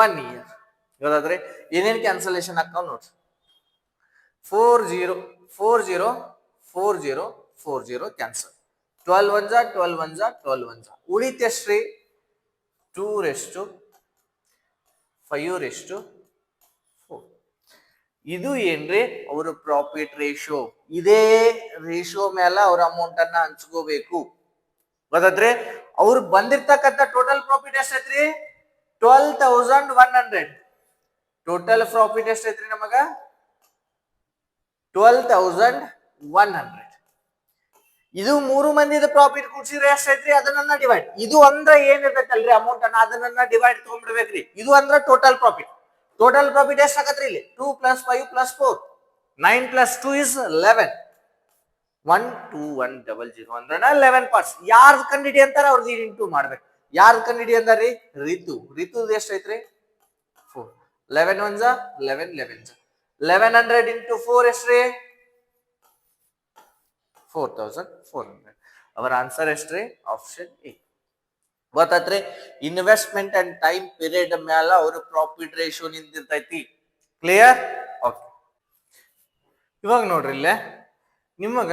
1 year. ಗೊತ್ತಾದ್ರೆ ಏನೇನ್ ಕ್ಯಾನ್ಸಲೇಷನ್ ಹಾಕಾವ್ ನೋಡ್ರಿ. 40 40 40 40 cancel. 12 ones are 12 ones are 12 ones are. ಉಳಿತ ಎಷ್ಟ್ರಿ? 2:5:4. ಇದು ಏನ್ರಿ? ಅವ್ರ ಪ್ರಾಫಿಟ್ ರೇಷಿಯೋ. ಇದೇ ರೇಷಿಯೋ ಮೇಲೆ ಅವ್ರ ಅಮೌಂಟ್ ಅನ್ನ ಹಂಚ್ಕೋಬೇಕು. ಗೊತ್ತಾದ್ರೆ ಅವ್ರು ಬಂದಿರ್ತಕ್ಕಂಥ ಟೋಟಲ್ ಪ್ರಾಫಿಟ್ ಎಷ್ಟೈತ್ರಿ? 12,100. ಟೋಟಲ್ ಪ್ರಾಫಿಟ್ ಎಷ್ಟೈತ್ರಿ ನಮಗ? 12,100. ಇದು 3 ಮಂದಿದ ಪ್ರಾಫಿಟ್ ಕೂಡ್ಸಿದ್ರೆ ಎಷ್ಟೈತ್ರಿ? ಅದನ್ನ ಡಿವೈಡ್. ಇದು ಅಂದ್ರ ಏನಿರ್ತೈತಲ್ರಿ ಅಮೌಂಟ್ ಅನ್ನ ಅದನ್ನ ಡಿವೈಡ್ ತಗೊಂಡ್ಬಿಡ್ಬೇಕ್ರಿ. ಇದು ಅಂದ್ರ ಟೋಟಲ್ ಪ್ರಾಫಿಟ್. ಟೋಟಲ್ ಪ್ರಾಫಿಟ್ ಎಷ್ಟ್ ಆಗತ್ರಿ ಇಲ್ಲಿ? 2 + 5 + 4. 9 + 2 is 11. 1 2 1 0 0 ಅಂದ್ರೆ 11 parts. ಯಾರ್ದು ಕಂಡಿಡಿ ಅಂತಾರ ಅವ್ರದ್ದು ಇಂಟು ಮಾಡ್ಬೇಕು. ಯಾರ್ದು ಕಂಡಿಡಿ ಅಂದಾರಿ? ರಿತು. ರಿತುದು ಎಷ್ಟೈತ್ರಿ? 4. 11 ones are 11 11s. 1100 into 4 ಎಷ್ಟ್ರಿ? 4,400. ಅವರ ಆನ್ಸರ್ ಎಷ್ಟ್ರಿ? Option A. ಗೊತ್ತಾತ್ರಿ? ಇನ್ವೆಸ್ಟ್ಮೆಂಟ್ ಅಂಡ್ ಟೈಮ್ ಪೀರಿಯಡ್ ಮ್ಯಾಲ ಅವ್ರ ಪ್ರಾಫಿಟ್ ರೇಷಿಯೋ ನಿಂತಿರ್ತೈತಿ. ಕ್ಲಿಯರ್? ಓಕೆ. ಇವಾಗ ನೋಡ್ರಿ ಇಲ್ಲೇ ನಿಮಗ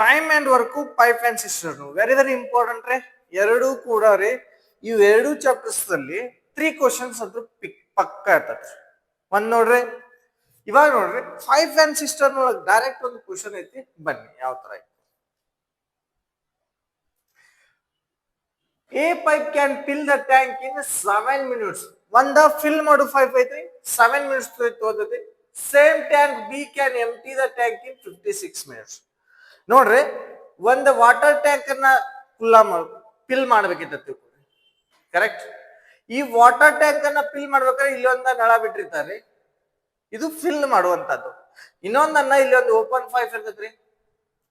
time and work pipe and cistern very very important ರೀ. ಎರಡೂ ಕೂಡ ರೀ ಇವ್ ಎರಡು ಚಾಪ್ಟರ್ಸ್ ಅಲ್ಲಿ 3 ಕ್ವಶನ್ಸ್ ಅದು ಪಕ್ಕ ಇರ್ತದೆ. ಒಂದ್ ನೋಡ್ರಿ, ಇವಾಗ ನೋಡ್ರಿ ಪೈಪ್ ಅಂಡ್ ಸಿಸ್ಟರ್ನ್ ಒಳಗೆ ಡೈರೆಕ್ಟ್ ಒಂದು ಕ್ವಶನ್ ಐತಿ, ಬನ್ನಿ ಯಾವ ತರ ಐತಿ. A pipe can fill the tank in 7 minutes. ಒಂದ ಫಿಲ್ ಮಾಡು ಪೈಪ್ ಐತ್ರಿ 7 minutes ತಗೋತೈತಿ. Same tank B can empty the tank in 56 minutes. ನೋಡ್ರಿ, ಒಂದು ವಾಟರ್ ಟ್ಯಾಂಕ್ ಅನ್ನ ಫಿಲ್ ಮಾಡ್ಬೇಕಿತ್ತು, ಕರೆಕ್ಟ್. ಈ ವಾಟರ್ ಟ್ಯಾಂಕ್ ಅನ್ನ ಫಿಲ್ ಮಾಡ್ಬೇಕಾದ್ರೆ ಇಲ್ಲೊಂದ ನಳ ಬಿಟ್ಟಿರ್ತಾರೆ, ಇದು ಫಿಲ್ ಮಾಡುವಂತದ್ದು. ಇನ್ನೊಂದನ್ನ ಇಲ್ಲಿ ಒಂದು ಓಪನ್ ಪೈಪ್ ಇರ್ತೈತ್ರಿ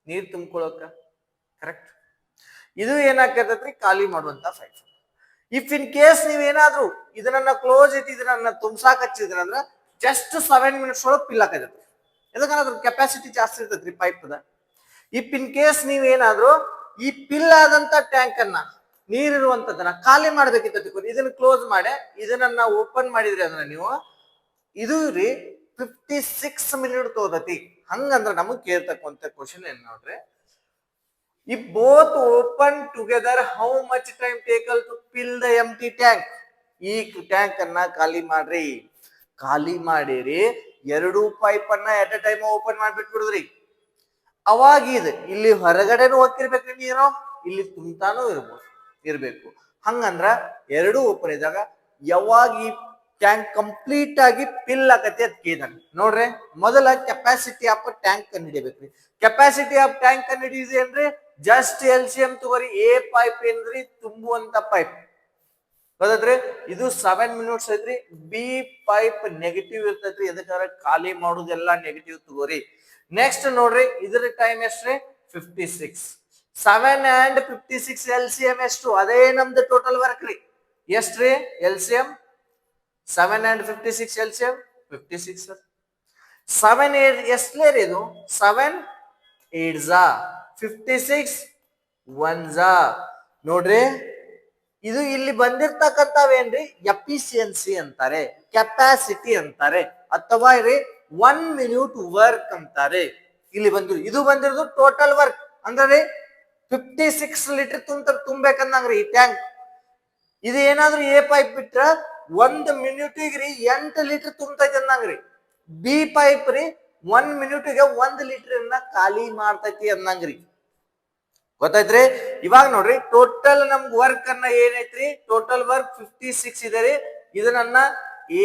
ನೀರ್ ತುಂಬ್ಕೊಳಕ, ಕರೆಕ್ಟ್. ಇದು ಏನಾಗ್ತೈತ್ರಿ, ಖಾಲಿ ಮಾಡುವಂತ ಪೈಪ್. ಇಫ್ ಇನ್ ಕೇಸ್ ನೀವೇನಾದ್ರು ಇದನ್ನ ಕ್ಲೋಸ್ ಐತಿ ಇದನ್ನ ತುಂಬಸಾಕ್ ಹಚ್ಚಿದ್ರ ಅಂದ್ರ ಜಸ್ಟ್ 7 minutes ಒಳಗೆ ಫಿಲ್ ಆಕೈತಿ. ಯಾಕಂದ್ರೆ ಅದ್ರ ಕೆಪಾಸಿಟಿ ಜಾಸ್ತಿ ಇರ್ತೈತ್ರಿ ಪೈಪ್ ದ. ಇಫ್ ಇನ್ ಕೇಸ್ ನೀವೇನಾದ್ರು ಈ ಫಿಲ್ ಆದಂತ ಟ್ಯಾಂಕ್ ಅನ್ನ ನೀರಿರುವಂತದನ್ನ ಖಾಲಿ ಮಾಡ್ಬೇಕಿತ್ತು, ಇದನ್ನ ಕ್ಲೋಸ್ ಮಾಡಿ ಇದನ್ನ ಓಪನ್ ಮಾಡಿದ್ರಿ ಅಂದ್ರೆ ನೀವು ಇದು ರೀ 56 minutes ತಗೋತೈತಿ. ಹಂಗಂದ್ರ ನಮಗ್ ಕೇಳ್ತಕ್ಕಂತ ಕ್ವಶನ್ ಏನ್ ನೋಡ್ರಿ, if both open together how much time taken to fill the empty tank. ಈ ಟ್ಯಾಂಕ್ ಅನ್ನ ಖಾಲಿ ಮಾಡ್ರಿ, ಖಾಲಿ ಮಾಡಿರಿ ಎರಡು ಪೈಪ್ ಅನ್ನ ಎಟ್ ಅ ಟೈಮ್ ಓಪನ್ ಮಾಡ್ಬಿಟ್ಬಿಡುದ್ರಿ. ಅವಾಗ ಇದು ಇಲ್ಲಿ ಹೊರಗಡೆನು ಹೋಗಿರ್ಬೇಕ್ರಿ ನೀರು, ಇಲ್ಲಿ ತುಂಬ್ತಾನು ಇರ್ಬೇಕು. ಹಂಗಂದ್ರ ಎರಡು ಓಪನ್ ಇದ್ದಾಗ ಯಾವಾಗ ಈ ಟ್ಯಾಂಕ್ ಕಂಪ್ಲೀಟ್ ಆಗಿ ಫಿಲ್ ಆಗತ್ತೆ ಅದ್ ಕೇಳ್ತಾನೆ. ನೋಡ್ರಿ, ಮೊದಲ ಕೆಪಾಸಿಟಿ ಆಫ್ ಟ್ಯಾಂಕ್ ಕಂಡು ಹಿಡಿಬೇಕ್ರಿ. ಕೆಪಾಸಿಟಿ ಆಫ್ ಟ್ಯಾಂಕ್ ಕಂಡು ಹಿಡಿಯುದು ಏನ್ರಿ, ಜಸ್ಟ್ LCM ತಗೋರಿ. ಎ ಪೈಪ್ ಏನ್ರಿ, ತುಂಬುವಂತ ಪೈಪ್ ಗೊತ್ತೈತ್ರಿ, ಇದು 7 minutes ಐತ್ರಿ. ಬಿ ಪೈಪ್ ನೆಗೆಟಿವ್ ಇರ್ತೈತ್ರಿ, ಎದಕ್ಕಾರ ಖಾಲಿ ಮಾಡುದೆಲ್ಲ ನೆಗೆಟಿವ್ ತಗೋರಿ. ನೆಕ್ಸ್ಟ್ ನೋಡ್ರಿ, ಇದ್ರ ಟೈಮ್ ಎಷ್ಟ್ರಿ 56. 7 and 56 LCM ಎಷ್ಟು, ಅದೇ ನಮ್ದು ಟೋಟಲ್ ವರ್ಕ್ ರೀ. ಎಷ್ಟ್ರಿ LCM, 7 and 56 LCM 56. 7 ಎಷ್ಟಲೇ ರೀ ಇದು, 7 8s 56 1s. ನೋಡ್ರಿ, ಇದು ಇಲ್ಲಿ ಬಂದಿರ್ತಕ್ಕಂಥವೇನ್ರಿ ಎಫಿಷಿಯನ್ಸಿ ಅಂತಾರೆ, ಕೆಪಾಸಿಟಿ ಅಂತಾರೆ, ಅಥವಾ ರೀ 1 minute ವರ್ಕ್ ಅಂತಾರೆ. ಇಲ್ಲಿ ಬಂದಿರು ಇದು ಬಂದಿರೋದು ಟೋಟಲ್ ವರ್ಕ್ ಅಂದ್ರೆ 56 ಲೀಟರ್ ತುಂಬೇಕಂದಂಗ್ರಿ ಈ ಟ್ಯಾಂಕ್. ಇದು ಏನಾದ್ರು ಎ ಪೈಪ್ ಬಿಟ್ರ 1 minute-ಗೆ 8 ಲೀಟರ್ ತುಂಬತೈತಿ ಅಂದಂಗ್ರಿ. ಬಿ ಪೈಪ್ ರೀ 1 minute-ಗೆ 1 ಲೀಟರ್ ಖಾಲಿ ಮಾಡ್ತೈತಿ ಅಂದಂಗ್ರಿ. ಗೊತ್ತಾಯ್ತ್ರಿ. ಇವಾಗ ನೋಡ್ರಿ, ಟೋಟಲ್ ನಮ್ಗೆ ವರ್ಕ್ ಅನ್ನ ಏನೈತ್ರಿ, ಟೋಟಲ್ ವರ್ಕ್ 56 ಇದೆ ರೀ. ಇದನ್ನ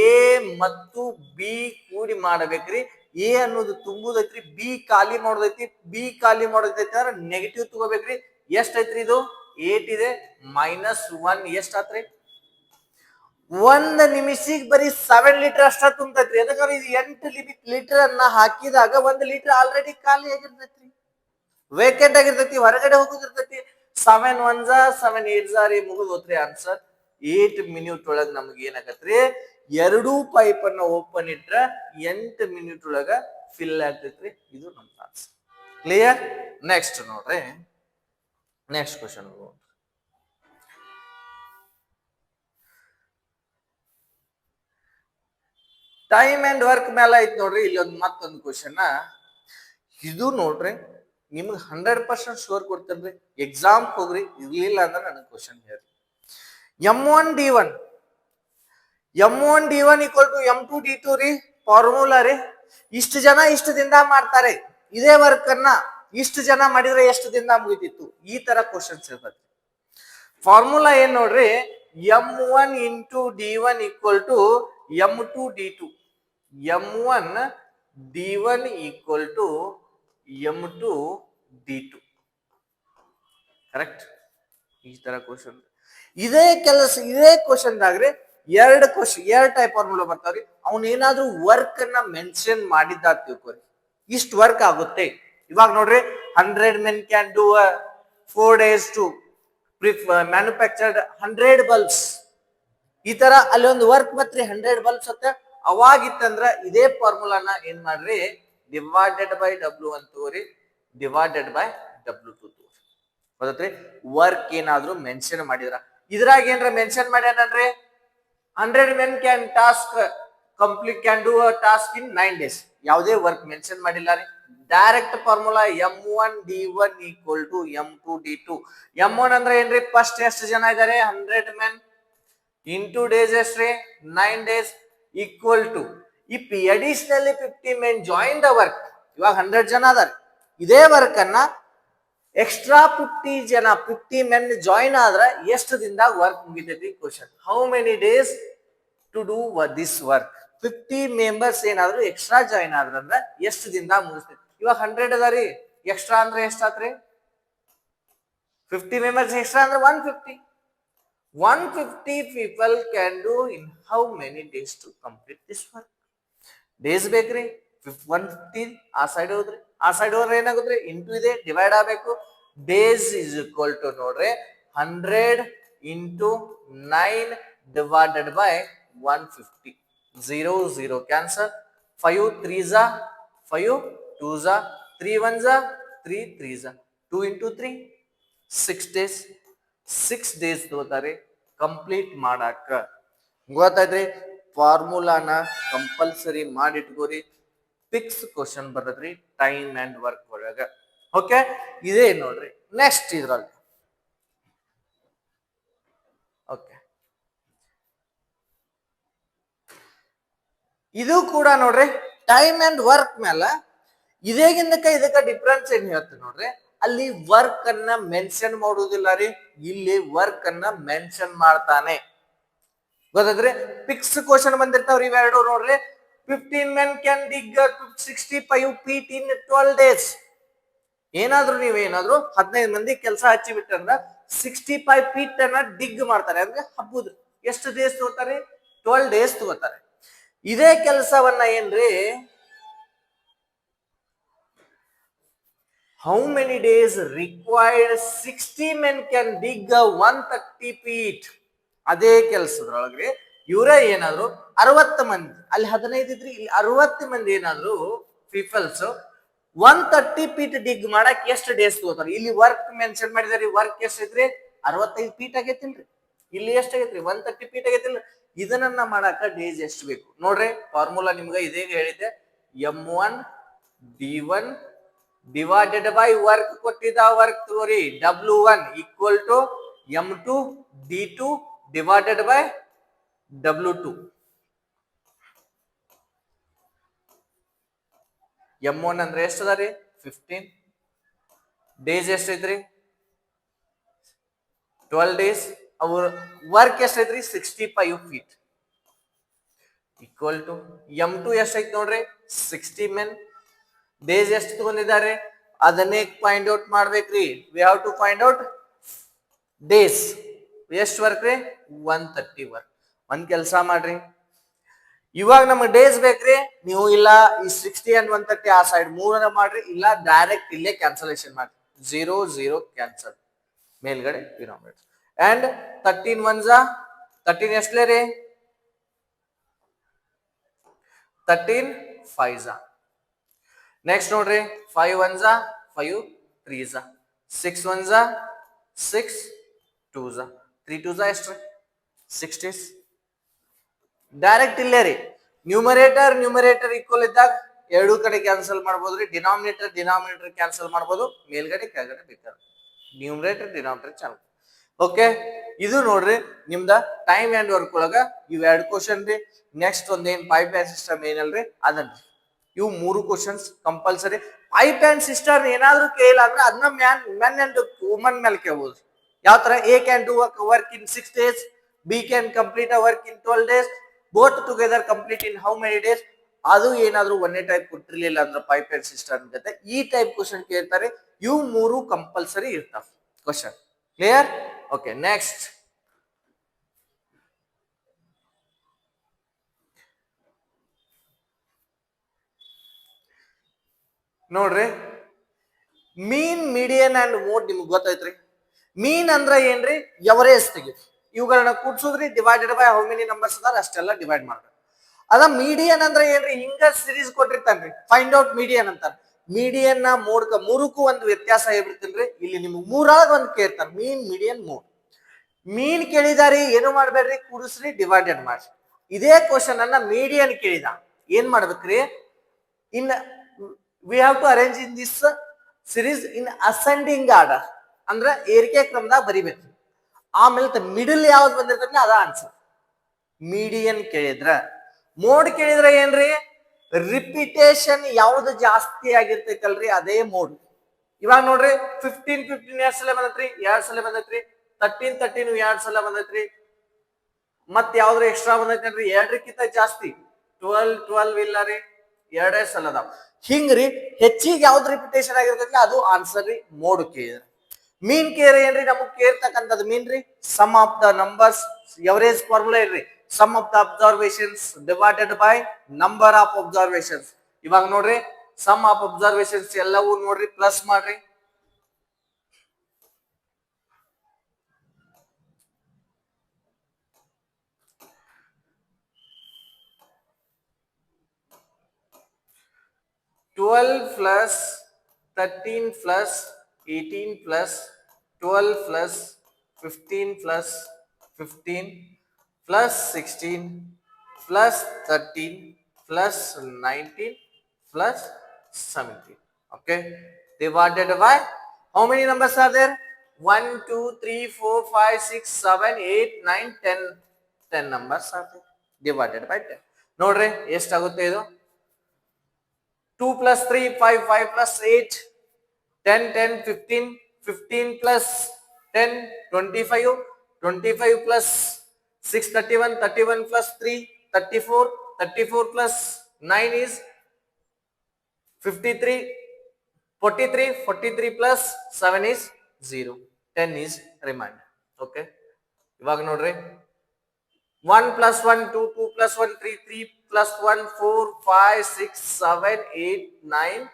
ಎ ಮತ್ತು ಬಿ ಕೂಡಿ ಮಾಡಬೇಕ್ರಿ. ಎ ಅನ್ನೋದು ತುಂಬುದೈತ್ರಿ, ಬಿ ಖಾಲಿ ಮಾಡೋದೈತಿ. ಬಿ ಖಾಲಿ ಮಾಡೋದೈತಿ ಅಂದ್ರೆ ನೆಗೆಟಿವ್ ತಗೋಬೇಕ್ರಿ. ಎಷ್ಟ್ ಐತ್ರಿ ಇದು 8 ಇದೆ, -1 ಎಷ್ಟ್ ಆತ್ರಿ, 1 ನಿಮಿಷಕ್ಕೆ ಬರೀ 7 ಲೀಟರ್ ಅಷ್ಟ ತುಂಬತೈತ್ರಿ. ಯಾಕಂದ್ರೆ ಇದು 8 ಲೀಟರ್ ಅನ್ನ ಹಾಕಿದಾಗ 1 ಲೀಟರ್ ಆಲ್ರೆಡಿ ಖಾಲಿ ಆಗಿರ್ತೈತ್ರಿ, ವೇಕೆಂಟ್ ಆಗಿರ್ತೈತಿ, ಹೊರಗಡೆ ಹೋಗುದಿರ್ತೈತಿ. 7 1s 7 8s ರೀ, ಮುಗಿದೋತ್ರಿ ಆನ್ಸರ್. 8 minute ಒಳಗ ನಮ್ಗೆ ಏನಾಗತ್ರಿ, ಎರಡೂ ಪೈಪ್ ಅನ್ನ ಓಪನ್ ಇಟ್ರ 8 minute ಒಳಗ ಫಿಲ್ ಆಗ್ತೈತ್ರಿ. ಇದು ನಮ್ ಆನ್ಸರ್. ಕ್ಲಿಯರ್. ನೆಕ್ಸ್ಟ್ ನೋಡ್ರಿ, next question. Time and work ಮೇಲೆ ಐತ್ ನೋಡ್ರಿ. ಇಲ್ಲಿ ಒಂದು ಮತ್ತೊಂದು ಕ್ವಶನ್. ಇದು ನೋಡ್ರಿ ನಿಮ್ಗೆ 100% ಶೋರ್ ಕೊಡ್ತೇನ್ರಿ. ಎಕ್ಸಾಮ್ ಹೋಗ್ರಿ, ಇರ್ಲಿಲ್ಲ ಅಂದ್ರೆ ನನಗೆ ಕ್ವಶನ್ ಹೇಳ್ರಿ. M1 D1 = M2 D2 ರೀ, ಫಾರ್ಮುಲಾ ರೀ. ಇಷ್ಟು ಜನ ಇಷ್ಟು ದಿನ ಮಾಡ್ತಾರೆ, ಇದೇ ವರ್ಕ್ ಅನ್ನ ಇಷ್ಟು ಜನ ಮಾಡಿದ್ರೆ ಎಷ್ಟು ದಿನ ಮುಗಿತಿತ್ತು, ಈ ತರ ಕ್ವಶನ್ಸ್ ಇರ್ತದೆ. ಫಾರ್ಮುಲಾ ಏನ್ ನೋಡ್ರಿ, M1 × D1 = M2 D2. M1 D1 = M2 D2, correct. ಈ ತರ ಕ್ವಶನ್, ಇದೇ ಕೆಲಸ, ಇದೇ ಕ್ವಶನ್ ದಾಗ್ರಿ ಎರಡು ಟೈಪ್ ಫಾರ್ಮುಲಾ ಬರ್ತಾವ್ರಿ. ಅವ್ನ ಏನಾದ್ರೂ ವರ್ಕ್ ಅನ್ನ ಮೆನ್ಷನ್ ಮಾಡಿದ್ದ ತಿಳ್ಕೊರಿ, ಇಷ್ಟು ವರ್ಕ್ ಆಗುತ್ತೆ. ಇವಾಗ ನೋಡ್ರಿ, 100 men can do 4 days to manufactured 100 bulbs. ಈ ತರ ಅಲ್ಲಿ ಒಂದು ವರ್ಕ್ ಬತ್ರಿ 100 bulbs ಅಂತ. ಅವಾಗಿತ್ತಂದ್ರ ಇದೇ ಫಾರ್ಮುಲಾನ ಏನ್ ಮಾಡ್ರಿ, ಡಿವೈಡೆಡ್ ಬೈ W ಅಂತ ತಗೋರಿ, ಡಿವೈಡೆಡ್ ಬೈ W2 ತಗೋರಿ. ಗೊತ್ತೈತ್ರಿ. ವರ್ಕ್ ಏನಾದ್ರು ಮೆನ್ಷನ್ ಮಾಡಿದ್ರ, ಇದ್ರಾಗ ಏನ್ರ mention ಮಾಡ್ಯಾನನ್ರಿ, 100 men can do a task in 9 days. ಯಾವುದೇ ವರ್ಕ್ ಮೆನ್ಷನ್ ಮಾಡಿಲ್ಲ ರೀ. Direct formula M1 D1 equal to M2 D2. M1 ಅಂದ್ರೆ ಏನ್ರಿ ಫಸ್ಟ್ ಎಷ್ಟು ಜನ ಇದ್ದಾರೆ 100 men into days ಎಷ್ಟ್ರಿ 9 days equal to if additionally 50 men join the work. ಇವಾಗ 100 ಜನ ಅದಾರೆ, ಇದೇ ವರ್ಕ್ ಅನ್ನ ಎಕ್ಸ್ಟ್ರಾ 50 men ಜಾಯಿನ್ ಆದ್ರೆ ಎಷ್ಟು ದಿನದಾಗ ವರ್ಕ್ ಮುಗಿತೈತಿ question. How many days to do this work? 50 members ಏನಾದ್ರು ಎಕ್ಸ್ಟ್ರಾ ಜಾಯಿನ್ ಆದ್ರಂದ್ರ ಎಷ್ಟು ದಿನದಾಗ ಮುಗಿಸ್ತೈತಿ? ಇವಾಗ 100 ಅದ ರೀ, ಎಕ್ಸ್ಟ್ರಾ ಅಂದ್ರೆ ಎಷ್ಟಾತ್ರಿ? 50 ಮೆಂಬರ್ಸ್ ಎಕ್ಸ್ಟ್ರಾ ಅಂದ್ರೆ 150. 150 people can do in how many days to complete this work? Days ಬೇಕ್ರಿ. 150 ಆ ಸೈಡ್ ಹೋದ್ರಿ, ಆ ಸೈಡ್ ಹೋದ್ರೆ ಏನಾಗುತ್ತೆ? ಇಂಟು ಇದೆ, ಡಿವೈಡ್ ಆಗಬೇಕು. ಡೇಸ್ ಇಸ್ ಈಕ್ವಲ್ ಟು ನೋಡ್ರಿ 100 into 9 divided by 150. 0 0 cancel. 5 3s 5, 2s 3 1s 3 3s 2 into 3 6 days. 6 days ತಗೋತಾರೆ ಕಂಪ್ಲೀಟ್ ಮಾಡಾಕ. ಗೊತ್ತಾಯ್ತ್ರಿ? ಫಾರ್ಮುಲಾನ ಕಂಪಲ್ಸರಿ ಮಾಡಿಟ್ಕೋರಿ. ಫಿಕ್ಸ್ ಕ್ವಶನ್ ಬರ್ತದ್ರಿ ಟೈಮ್ ಅಂಡ್ ವರ್ಕ್ ಒಳಗ. ಓಕೆ, ಇದೇ ನೋಡ್ರಿ ನೆಕ್ಸ್ಟ್ ಇದ್ರಲ್ಲಿ. ಓಕೆ, ಇದು ಕೂಡ ನೋಡ್ರಿ ಟೈಮ್ ಅಂಡ್ ವರ್ಕ್ ಮೇಲೆ ಇದಕ್ಕ ಡಿಫ್ರೆನ್ಸ್ ಏನ್ ಹೇಳ್ತೀನಿ ನೋಡ್ರಿ. ಅಲ್ಲಿ ವರ್ಕ್ ಅನ್ನ ಮೆನ್ಷನ್ ಮಾಡುವುದಿಲ್ಲ ರೀ, ಇಲ್ಲಿ ವರ್ಕ್ ಅನ್ನ ಮೆನ್ಷನ್ ಮಾಡ್ತಾನೆ. ಗೊತ್ತಾದ್ರೆ ಫಿಕ್ಸ್ ಕ್ವಶನ್ ಬಂದಿರ್ತಾವ್ರಿ ಇವೆರಡು ನೋಡ್ರಿ. 15 men can dig 65 feet in 12 days. ಏನಾದ್ರು ನೀವೇನಾದ್ರು 15 ಮಂದಿ ಕೆಲಸ ಹಚ್ಚಿ ಬಿಟ್ಟಂದ್ರ 65 feet ಅನ್ನ ಡಿಗ್ ಮಾಡ್ತಾರೆ. ಅಂದ್ರೆ ಹಬ್ಬುದು ಎಷ್ಟು ಡೇಸ್ ತಗೋತಾರೆ? 12 days ತಗೋತಾರೆ. ಇದೇ ಕೆಲಸವನ್ನ ಏನ್ರಿ how many days required? 60 men can dig 130 feet. ಅದೇ ಕೆಲಸದೊಳಗ್ರಿ ಇವರ ಏನಾದ್ರು 60 ಮಂದಿ, ಅಲ್ಲಿ 15 ಇದ್ರಿ, ಇಲ್ಲಿ 60 ಮಂದಿ ಏನಾದ್ರು ಪೀಪಲ್ಸ್ 130 feet ಡಿಗ್ ಮಾಡಕ್ ಎಷ್ಟು ಡೇಸ್ ತಗೋತಾರೆ? ಇಲ್ಲಿ ವರ್ಕ್ ಮೆನ್ಷನ್ ಮಾಡಿದಾರೆ. ವರ್ಕ್ ಎಷ್ಟೈತ್ರಿ? 65 feet ಆಗೈತಿಲ್ರಿ. ಇಲ್ಲಿ ಎಷ್ಟಾಗೈತ್ರಿ? 130 feet ಆಗೈತಿಲ್ರಿ. ಇದನ್ನ ಮಾಡಾಕ ಡೇಸ್ ಎಷ್ಟು ಬೇಕು ನೋಡ್ರಿ. ಫಾರ್ಮುಲಾ ನಿಮ್ಗೆ ಇದೇ ಹೇಳಿದೆ. M1 D1 divided by work ಕೊಟ್ಟಿದ್ದ ವರ್ಕ್ ತಗೋರಿ W1 equal to M2 D2 divided by W2. M1 ಅಂದ್ರೆ ಎಷ್ಟು ಅದ ರೀ? 15. ಡೇಸ್ ಎಷ್ಟೈತ್ರಿ? 12 days. ಅವ್ರ ವರ್ಕ್ ಎಷ್ಟೈತ್ರಿ? 65 feet equal to M2 ಎಷ್ಟೈತಿ ನೋಡ್ರಿ? 60 men. ಡೇಸ್ ಎಷ್ಟು ತಗೊಂಡಿದ್ದಾರೆ ಅದನ್ನೇ ಫೈಂಡ್ ಔಟ್ ಮಾಡ್ಬೇಕ್ರಿ. We have to find out days. ಎಷ್ಟು ವರ್ಕ್ ರೀ? 130 ವರ್ಕ್. ಒಂದ್ ಕೆಲಸ ಮಾಡ್ರಿ, ಇವಾಗ ನಮ್ಗೆ ಡೇಸ್ ಬೇಕ್ರಿ. ನೀವು ಇಲ್ಲ ಈ 60 and 130 ಆ ಸೈಡ್ 3 ಮಾಡ್ರಿ, ಇಲ್ಲ ಡೈರೆಕ್ಟ್ ಇಲ್ಲೇ ಕ್ಯಾನ್ಸಲೇಷನ್ ಮಾಡ್ರಿ. 0 0 ಕ್ಯಾನ್ಸಲ್, ಮೇಲ್ಗಡೆ ಡಿನಾಮಿನೇಟರ್. ಅಂಡ್ 13 1s 13 ಎಷ್ಟಲೇ ರೀ? 13 5s. ನೆಕ್ಸ್ಟ್ ನೋಡ್ರಿ 5 1s 5 3s 6 1s 6 2s 3 2s ಎಷ್ಟು? 6 days. ಡೈರೆಕ್ಟ್ ಇಲ್ಲೇ ರೀ ನ್ಯೂಮರೇಟರ್ ಈಕ್ವಲ್ ಇದ್ದಾಗ ಎರಡೂ ಕಡೆ ಕ್ಯಾನ್ಸಲ್ ಮಾಡ್ಬೋದ್ರಿ. ಡಿನಾಮಿನೇಟರ್ ಕ್ಯಾನ್ಸಲ್ ಮಾಡ್ಬೋದು, ಮೇಲ್ಗಡೆ ಕೆಳಗಡೆ ಬೇಕಾದ್ರೆ ನ್ಯೂಮರೇಟರ್ ಡಿನಾಮಿನೇಟರ್ ಚಾಲು. ಓಕೆ, ಇದು ನೋಡ್ರಿ ನಿಮ್ದ ಟೈಮ್ ಅಂಡ್ ವರ್ಕ್ ಒಳಗ ಇವೆರಡು ಕ್ವಶನ್ ರೀ. ನೆಕ್ಸ್ಟ್ ಒಂದೇನ್ ಪೈಪ್ ಅಂಡ್ ಸಿಸ್ಟಮ್ ಏನಲ್ರಿ ಅದನ್ರಿ. ಇವು 3 questions compulsory. Pipe and cistern ಏನಾದ್ರು ಕೇಳಿಲ್ಲ ಅಂದ್ರೆ ಅದನ್ನ ಮೆನ್ ಅಂಡ್ ವುಮನ್ ಮೇಲೆ ಕೇಳ್ಬೋದು. ಯಾವ ತರ? A can do work in 6 days, B can complete a work in 12 days, both together complete in how many days? ಅದು ಏನಾದ್ರು ಒಂದೇ ಟೈಪ್ ಕೊಟ್ಟಿರ್ಲಿಲ್ಲ ಅಂದ್ರೆ ಪೈಪ್ ಅಂಡ್ ಸಿಸ್ಟಮ್ ಜೊತೆ ಈ ಟೈಪ್ ಕ್ವಶನ್ ಕೇಳ್ತಾರೆ. ಇವು 3 ಕಂಪಲ್ಸರಿ ಇರ್ತಾವ ಕ್ವಶನ್. ಕ್ಲಿಯರ್? ಓಕೆ, ನೆಕ್ಸ್ಟ್ ನೋಡ್ರಿ ಮೀನ್, ಮೀಡಿಯನ್ ಅಂಡ್ ಮೋಡ್ ನಿಮ್ಗೆ ಗೊತ್ತೈತ್ರಿ. ಮೀನ್ ಅಂದ್ರ ಏನ್ರಿ? ಎವರೇಜ್ ತೆಗಿರಿ. ಇವುಗಳನ್ನ ಕೂಡ್ಸುದ್ರಿ, divided by how many numbers ಅದಾರ ಅಷ್ಟೆಲ್ಲ ಡಿವೈಡ್ ಮಾಡ್ರಿ. ಅದ ಮೀಡಿಯನ್ ಅಂದ್ರೆ ಏನ್ರಿ? ಹಿಂಗ ಸಿರೀಸ್ ಕೊಟ್ಟಿರ್ತಾನ್ರಿ, ಫೈಂಡ್ ಔಟ್ ಮೀಡಿಯನ್ ಅಂತ. ಮೀಡಿಯನ್ ನ ಮೋಡ್ ಮೂರಕ್ಕೂ ಒಂದು ವ್ಯತ್ಯಾಸ ಹೇಳ್ಬಿಡ್ತೀನ್ರಿ. ಇಲ್ಲಿ ನಿಮ್ಗೆ 3 ಒಂದು ಕೇಳ್ತಾರ, ಮೀನ್, ಮೀಡಿಯನ್, ಮೋಡ್. ಮೀನ್ ಕೇಳಿದಾರಿ, ಏನು ಮಾಡ್ಬೇಡ್ರಿ, ಕೂಡಿಸ್ರಿ, ಡಿವೈಡೆಡ್ ಮಾಡ್ರಿ. ಇದೇ ಕ್ವಶನ್ ಅನ್ನ ಮೀಡಿಯನ್ ಕೇಳಿದ, ಏನ್ ಮಾಡ್ಬೇಕ್ರಿ? ಇನ್ನ we have to arrange in this series in ascending order, ಅಂದ್ರೆ ಏರಿಕೆ ಕ್ರಮದಾಗ ಬರಿಬೇಕು. ಆಮೇಲೆ ಮಿಡಲ್ ಯಾವ್ದು ಬಂದಿರ್ತೈತಿ ಅದ ಆನ್ಸರ್. ಮೀಡಿಯನ್ ಕೇಳಿದ್ರ, ಮೋಡ್ ಕೇಳಿದ್ರ ಏನ್ರಿ, ರಿಪಿಟೇಷನ್ ಯಾವ್ದು ಜಾಸ್ತಿ ಆಗಿರ್ತೈತಲ್ರಿ ಅದೇ ಮೋಡ್. ಇವಾಗ ನೋಡ್ರಿ 15 ಎರಡ್ ಸಲ ಬಂದತ್ರಿ, 2 ಸಲ ಬಂದತ್ರಿ. 13 2 ಸಲ ಬಂದತ್ರಿ. ಮತ್ ಯಾವ್ದ್ರ ಎಕ್ಸ್ಟ್ರಾ ಬಂದೈತೇನ್ರಿ, 2ಕ್ಕಿಂತ ಜಾಸ್ತಿ. 12 ಇಲ್ಲ ರೀ, 2 ಸಲ ಅದಾವ. ಹಿಂಗ್ರಿ ಹೆಚ್ಚಿಗೆ ಯಾವ್ದು ರಿಪಿಟೇಷನ್ ಆಗಿರ್ತೈತಿ ಅದು ಆನ್ಸರ್ ರೀ ಮೋಡ್ ಕೇಳಿದ್ರ. ಮೀನ್ ಕೇರ್ ಏನ್ರಿ, ನಮಗ್ ಕೇಳ್ತಕ್ಕಂಥದ್ದು ಮೀನ್ ರೀ sum of the numbers, average formula ಇರ್ರಿ sum of the observations divided by number of observations. ಇವಾಗ ನೋಡ್ರಿ ಸಮ್ ಆಫ್ ಅಬ್ಸರ್ವೇಷನ್ಸ್ ಎಲ್ಲವೂ ನೋಡ್ರಿ ಪ್ಲಸ್ ಮಾಡ್ರಿ. Twelve plus 13 plus 18 plus 12 plus 15 plus 15 plus 16 plus 13 plus 19 plus 17. Okay, divided by how many numbers are there? 1 2 3 4 5 6 7 8 9 10. 10 numbers are there divided by 10. ನೋಡ್ರಿ ಎಷ್ಟಾಗುತ್ತೆ ಇದು? 2 plus 3 5 5 plus 8 10 10 15 15 plus 10 25 25 plus 6 31 31 plus 3 34 34 plus 9 is 53 43 43 plus 7 is 0 10 is remainder. Okay, ಇವಾಗ ನೋಡ್ರಿ 1 plus 1 2 2 plus 1 3 3 plus 1 4 5 6 7 8 9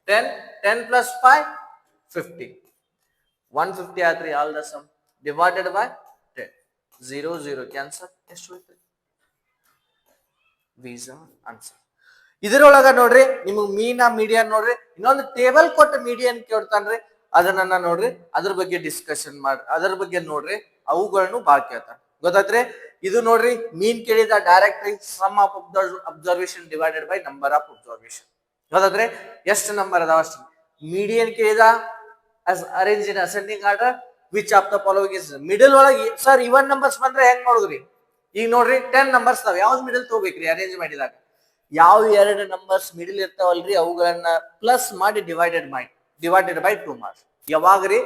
10 10 plus 5 50 150 ಆತ್ರಿ all the sum divided by 10 0 0 cancel ಎಷ್ಟು ಉಳಿತು? Visa answer. ಇದರೊಳಗ ನೋಡ್ರಿ ನಿಮಗೆ ಮೀನಾ ಮೀಡಿಯನ್ ನೋಡ್ರಿ ಇನ್ನೊಂದು ಟೇಬಲ್ ಕೊಟ್ಟ ಮೀಡಿಯನ್ ಕೇಳ್ತಾನ್ರಿ ಅದನ್ನ ನೋಡ್ರಿ ಅದ್ರ ಬಗ್ಗೆ ಡಿಸ್ಕಷನ್ ಮಾಡಿ ಅದ್ರ ಬಗ್ಗೆ ನೋಡ್ರಿ ಅವುಗಳನ್ನು ಬಾಳ್ ಕೇಳ್ತಾನ ಗೊತ್ತಾತ್ರಿ. ಇದು ನೋಡ್ರಿ ಮೀನ್ ಕೇಳಿದ direct sum of observation divided by number of observation ಗೊತ್ತಾತ್ರಿ. ಎಷ್ಟು ನಂಬರ್ ಅದಾವ ಅಷ್ಟು. ಮೀಡಿಯನ್ ಕೇಳಿದ arrange in ascending order which of the following is middle ಒಳಗೆ ಸರ್ ಇವನ್ ನಂಬರ್ಸ್ ಬಂದ್ರೆ ಹೆಂಗ್ ನೋಡುದ್ರಿ? ಈಗ ನೋಡ್ರಿ 10 ನಂಬರ್ಸ್ ಅದಾವ, ಯಾವ್ದು ಮಿಡಲ್ ತಗೋಬೇಕ್ರಿ ಅರೇಂಜ್ ಮಾಡಿದಾಗ? ಯಾವ 2 ನಂಬರ್ಸ್ ಮಿಡಲ್ ಇರ್ತಾವಲ್ರಿ ಅವುಗಳನ್ನ ಪ್ಲಸ್ ಮಾಡಿ ಡಿವೈಡೆಡ್ ಬೈ 2 ಮಾರ್ಕ್ಸ್. ಯಾವಾಗ್ರಿ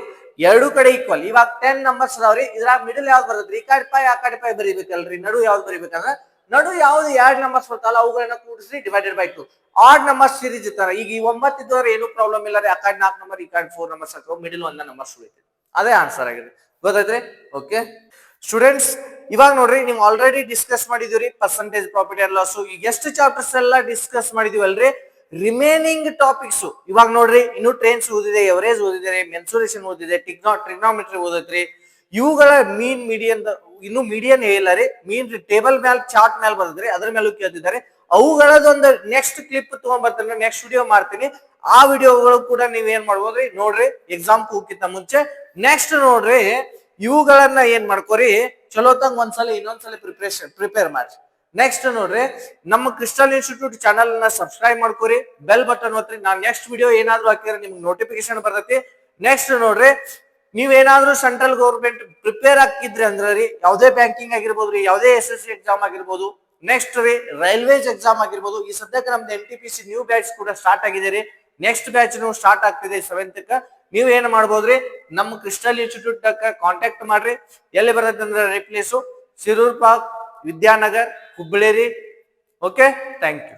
ಎರಡು ಕಡೆ ಈಕ್ವಲ್. ಇವಾಗ 10 ನಂಬರ್ಸ್ ಅದಾವ್ರಿ, ಇದ್ರಾಗ ಮಿಡಲ್ ಯಾವ್ದು ಬರ್ತದ್ರಿ? ಈ ಕಡೆ ಪಾಯಿ ಆ ಕಡೆ ಪಾಯಿ ಬರೀಬೇಕಲ್ರಿ. ನಡು ಯಾವ್ದು ಬರೀಬೇಕಂದ್ರ ನಡು ಯಾವ್ದು 2 ನಂಬರ್ಸ್ ಬರ್ತಾವಲ್ಲ ಅವುಗಳನ್ನ ಕೂಡಿಸಿ divided by 2. Add numbers series ಇರ್ತಾರ. ಈಗ ಈ 9 ಇದ್ದವ್ರು ಏನು ಪ್ರಾಬ್ಲಮ್ ಇಲ್ಲ ರೀ, ಆ ಕಡೆ 4 ನಂಬರ್ ಈ ಕಡೆ 4 ನಂಬರ್ಸ್ ಹಾಕೋ ಮಿಡಲ್ 1 ನಂಬರ್ಸ್ ಉಳಿತೈತಿ. ಅದೇ ಆನ್ಸರ್ ಆಗಿದೆ ಗೊತ್ತೈತ್ರಿ. ಓಕೆ ಸ್ಟೂಡೆಂಟ್ಸ್, ಇವಾಗ ನೋಡ್ರಿ ನೀವು ಆಲ್ರೆಡಿ ಡಿಸ್ಕಸ್ ಮಾಡಿದಿವ್ರಿ ಪರ್ಸೆಂಟೇಜ್ ಪ್ರಾಫಿಟ್ ಅಂಡ್ ಲಾಸ್. ಈಗ ಎಷ್ಟು ಚಾಪ್ಟರ್ಸ್ ಎಲ್ಲ ಡಿಸ್ಕಸ್ ಮಾಡಿದಿವಲ್ರಿ, ರಿಮೇನಿಂಗ್ ಟಾಪಿಕ್ಸ್ ಇವಾಗ ನೋಡ್ರಿ ಇನ್ನು ಟ್ರೆಂಡ್ಸ್ ಓದಿದೆ, ಎವರೇಜ್ ಓದಿದೆ, ಮೆನ್ಸುರೇಷನ್ ಓದಿದೆ, ಟ್ರಿಗ್ನೋಮೆಟ್ರಿ ಓದೈತ್ರಿ. ಇವುಗಳ ಮೀನ್ ಮೀಡಿಯನ್ ಇನ್ನು ಮೀಡಿಯನ್ ಇಲ್ಲ ರೀ, ಮೀನ್ ಟೇಬಲ್ ಮೇಲೆ ಚಾರ್ಟ್ ಮೇಲೆ ಬರ್ತದ್ರಿ, ಅದ್ರ ಮೇಲೂ ಕೇಳ್ತಿದ್ದಾರೆ. ಅವುಗಳದೊಂದು ನೆಕ್ಸ್ಟ್ ಕ್ಲಿಪ್ ತಗೊಂಡ್ ಬರ್ತೀನಿ, ನೆಕ್ಸ್ಟ್ ವಿಡಿಯೋ ಮಾಡ್ತೀನಿ. ಆ ವಿಡಿಯೋಗಳು ಕೂಡ ನೀವ್ ಏನ್ ಮಾಡ್ಬೋದ್ರಿ ನೋಡ್ರಿ ಎಕ್ಸಾಮ್ ಹೋಗಿಂತ ಮುಂಚೆ. ನೆಕ್ಸ್ಟ್ ನೋಡ್ರಿ ಇವುಗಳನ್ನ ಏನ್ ಮಾಡ್ಕೋರಿ ಚಲೋತಂಗ್ ಒಂದ್ಸಲ ಇನ್ನೊಂದ್ಸಲ ಪ್ರಿಪೇರ್ ಮಾಡಿ. ನೆಕ್ಸ್ಟ್ ನೋಡ್ರಿ ನಮ್ಮ ಕ್ರಿಸ್ಟಲ್ ಇನ್ಸ್ಟಿಟ್ಯೂಟ್ ಚಾನಲ್ ನ ಸಬ್ಸ್ಕ್ರೈಬ್ ಮಾಡ್ಕೋರಿ, ಬೆಲ್ ಬಟನ್ ಒತ್ತಿ. ನಾನ್ ನೆಕ್ಸ್ಟ್ ವಿಡಿಯೋ ಏನಾದ್ರು ಹಾಕಿದ್ರೆ ನಿಮ್ಗೆ ನೋಟಿಫಿಕೇಶನ್ ಬರ್ತೈತಿ. ನೆಕ್ಸ್ಟ್ ನೋಡ್ರಿ ನೀವೇನಾದ್ರೂ ಸೆಂಟ್ರಲ್ ಗೌರ್ಮೆಂಟ್ ಪ್ರಿಪೇರ್ ಹಾಕಿದ್ರಿ ಅಂದ್ರೆ ರೀ, ಯಾವುದೇ ಬ್ಯಾಂಕಿಂಗ್ ಆಗಿರ್ಬೋದು, ಯಾವುದೇ SSC ಎಕ್ಸಾಮ್ ಆಗಿರ್ಬೋದು, ನೆಕ್ಸ್ಟ್ ರೀ ರೈಲ್ವೇಸ್ ಎಕ್ಸಾಮ್ ಆಗಿರ್ಬೋದು. ಈ ಸದ್ಯಕ್ಕೆ ನಮ್ದು NTPC ನ್ಯೂ ಬ್ಯಾಚ್ ಕೂಡ ಸ್ಟಾರ್ಟ್ ಆಗಿದೆ ರೀ. ನೆಕ್ಸ್ಟ್ ಬ್ಯಾಚ್ ಸ್ಟಾರ್ಟ್ ಆಗ್ತಿದೆ 7th. ನೀವ್ ಏನ್ ಮಾಡ್ಬೋದ್ರಿ ನಮ್ಮ ಕ್ರಿಸ್ಟಲ್ ಇನ್ಸ್ಟಿಟ್ಯೂಟ್ ಕಾಂಟ್ಯಾಕ್ಟ್ ಮಾಡ್ರಿ. ಎಲ್ಲಿ ಬರ್ತೈತೆ ಅಂದ್ರೆ ರಿಪ್ಲೇಸು ಸಿರೂರ್ ಪಾರ್ಕ್, ವಿದ್ಯಾನಗರ್, ಹುಬ್ಬಳ್ಳಿ ರೀ. Okay, thank you.